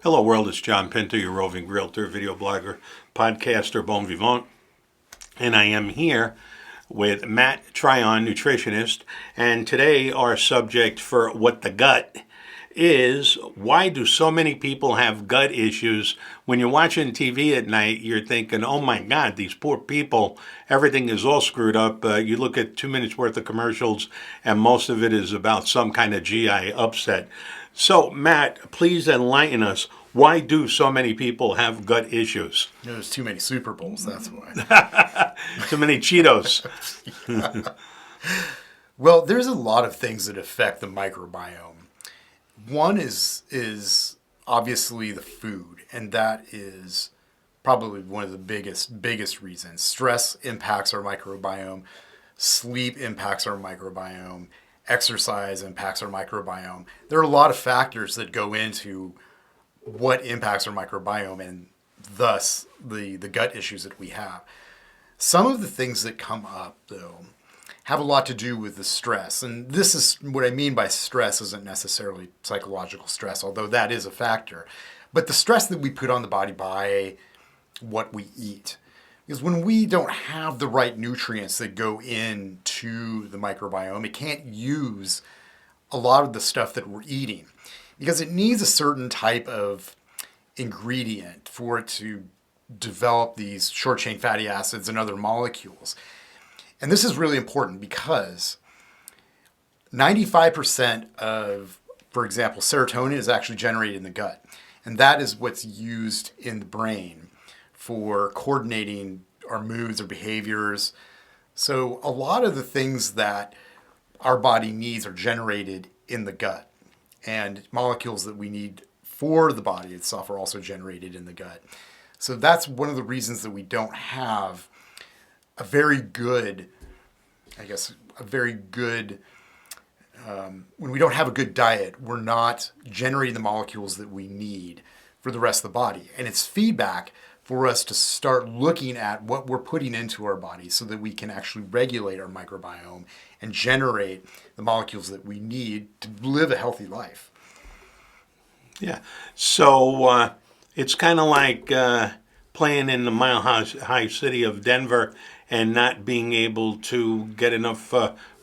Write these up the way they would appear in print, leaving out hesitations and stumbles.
Hello world, it's John Pinto, your roving realtor, video blogger, podcaster, bon vivant. And I am here with Matt Tryon, nutritionist. And today our subject for What the Gut is, why do so many people have gut issues? When you're watching TV at night, you're thinking, oh my God, these poor people, everything is all screwed up. You look at 2 minutes worth of commercials and most of it is about some kind of GI upset. So Matt, please enlighten us. Why do so many people have gut issues? There's too many Super Bowls, that's why. Too many Cheetos. Well, there's a lot of things that affect the microbiome. One is obviously the food, and that is probably one of the biggest reasons. Stress impacts our microbiome, sleep impacts our microbiome, exercise impacts our microbiome. There are a lot of factors that go into what impacts our microbiome and thus the gut issues that we have. Some of the things that come up, though, have a lot to do with the stress. And this is what I mean by stress isn't necessarily psychological stress, although that is a factor. But the stress that we put on the body by what we eat. Because when we don't have the right nutrients that go into the microbiome, it can't use a lot of the stuff that we're eating. Because it needs a certain type of ingredient for it to develop these short-chain fatty acids and other molecules. And this is really important because 95% of, for example, serotonin is actually generated in the gut. And that is what's used in the brain for coordinating our moods or behaviors. So a lot of the things that our body needs are generated in the gut. And molecules that we need for the body itself are also generated in the gut. So that's one of the reasons that we don't have a very good, when we don't have a good diet, we're not generating the molecules that we need for the rest of the body. And it's feedback for us to start looking at what we're putting into our body so that we can actually regulate our microbiome and generate the molecules that we need to live a healthy life. Yeah. So it's kind of like playing in the mile-high city of Denver and not being able to get enough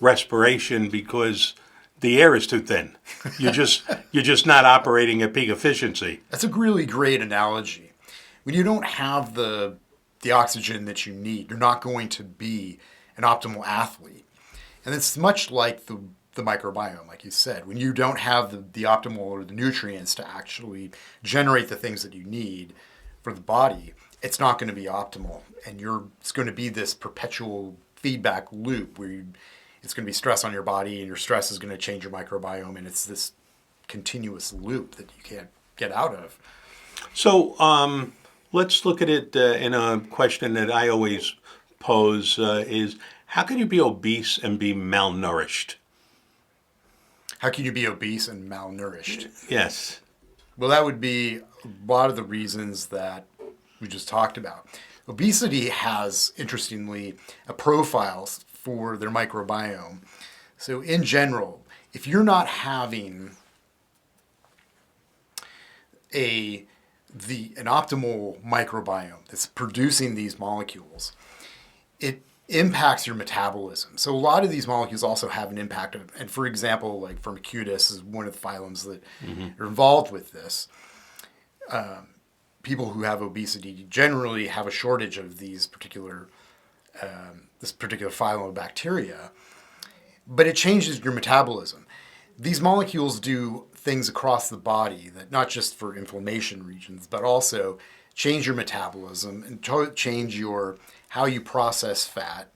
respiration because the air is too thin. You're just not operating at peak efficiency. That's a really great analogy. When you don't have the oxygen that you need, you're not going to be an optimal athlete. And it's much like the microbiome, like you said. When you don't have the optimal or the nutrients to actually generate the things that you need for the body, it's not going to be optimal. And it's going to be this perpetual feedback loop where it's going to be stress on your body and your stress is going to change your microbiome. And it's this continuous loop that you can't get out of. So let's look at it in a question that I always pose is, how can you be obese and be malnourished? How can you be obese and malnourished? Yes. Well, that would be a lot of the reasons that we just talked about. Obesity has, interestingly, a profile for their microbiome. So in general, if you're not having an optimal microbiome that's producing these molecules, it impacts your metabolism. So a lot of these molecules also have an impact. And for example, like Firmicutes is one of the phylums that are involved with this. People who have obesity generally have a shortage of this particular phylum of bacteria, but it changes your metabolism. These molecules do things across the body that not just for inflammation regions, but also change your metabolism and change how you process fat,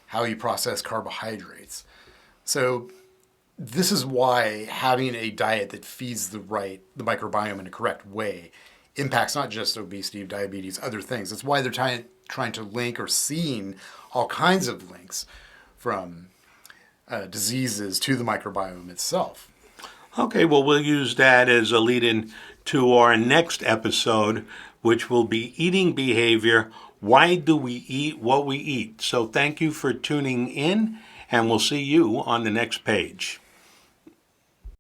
how you process carbohydrates. So this is why having a diet that feeds the microbiome in a correct way impacts not just obesity, diabetes, other things. That's why they're trying to link or seeing all kinds of links from diseases to the microbiome itself. Okay, well, we'll use that as a lead-in to our next episode, which will be eating behavior. Why do we eat what we eat? So thank you for tuning in, and we'll see you on the next page.